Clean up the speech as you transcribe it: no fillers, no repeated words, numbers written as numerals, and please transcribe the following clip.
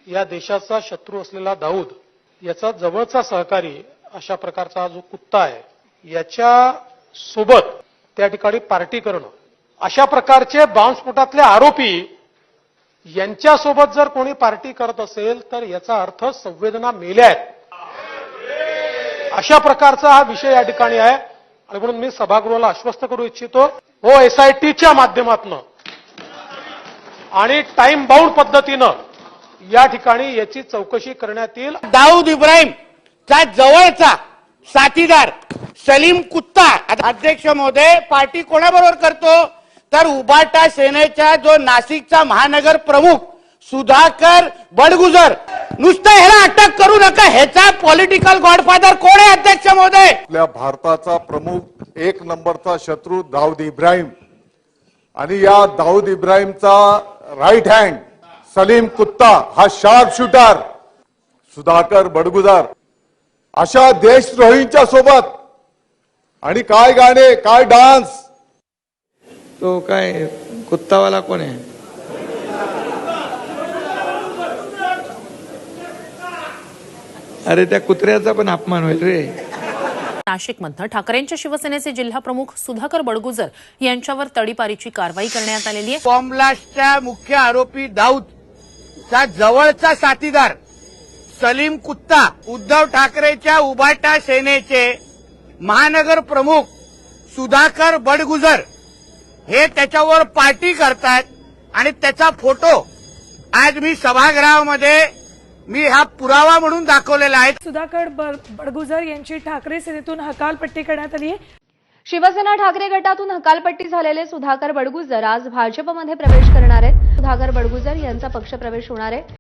या देशाचा शत्रू असलेला दाऊद याचा जवळचा सहकारी अशा प्रकारचा जो कुत्ता आहे याच्या सोबत त्या ठिकाणी पार्टी करणं, अशा प्रकारचे बॉम्बस्फोटातले आरोपी यांच्यासोबत जर कोणी पार्टी करत असेल तर याचा अर्थ संवेदना मेल्या आहेत, अशा प्रकारचा हा विषय या ठिकाणी आहे. आणि म्हणून मी सभागृहाला आश्वस्त करू इच्छितो, हो SITच्या माध्यमातून आणि टाइम बाउंड पद्धतीनं या ठिकाणी याची चौकशी करण्यात येईल. दाऊद इब्राहिमचा जवळचा साथीदार सलीम कुत्ता, अध्यक्ष महोदय, पार्टी कोणाबरोबर करतो तर उबाटा सेनेचा जो नाशिकचा महानगर प्रमुख सुधाकर बडगुजर. नुसतं ह्याला अटक करू नका, ह्याचा पॉलिटिकल गॉडफादर कोण आहे अध्यक्ष महोदय? आपल्या भारताचा प्रमुख एक नंबरचा शत्रू दाऊद इब्राहिम आणि या दाऊद इब्राहिमचा राईट हँड सलीम कुत्ता हा शार्प शूटर सुधाकर बडगुजर अशा देशद्रोहींच्या सोबत. आणि काय गाणे, काय डान्स. तो काय कुत्तावाला कोण आहे? अरे त्या कुत्र्याचा पण अपमान होईल रे. नाशिकमध्ये ठाकरेंच्या शिवसेनेचे जिल्हाप्रमुख सुधाकर बडगुजर यांच्यावर तडीपारीची कारवाई करण्यात आलेली आहे. बॉम्ब ब्लास्टचा मुख्य आरोपी दाऊदचा जवळचा साथीदार सलीम कुत्ता, उद्धव ठाकरेच्या उबाटा सेनेचे महानगर प्रमुख सुधाकर बडगुजर हे त्याच्यावर पार्टी करतात आणि त्याचा फोटो आज मी सभागृहामध्ये मी हा पुरावा म्हणून दाखवलेला आहे. सुधाकर बडगुजर यांची ठाकरे सेनेतून हकालपट्टी करण्यात आली आहे. शिवसेना ठाकरे गटातून हकालपट्टी झालेले सुधाकर बडगुजर आज भाजपमध्ये प्रवेश करणार आहेत. सुधाकर बडगुजर यांचा पक्षप्रवेश होणार आहे.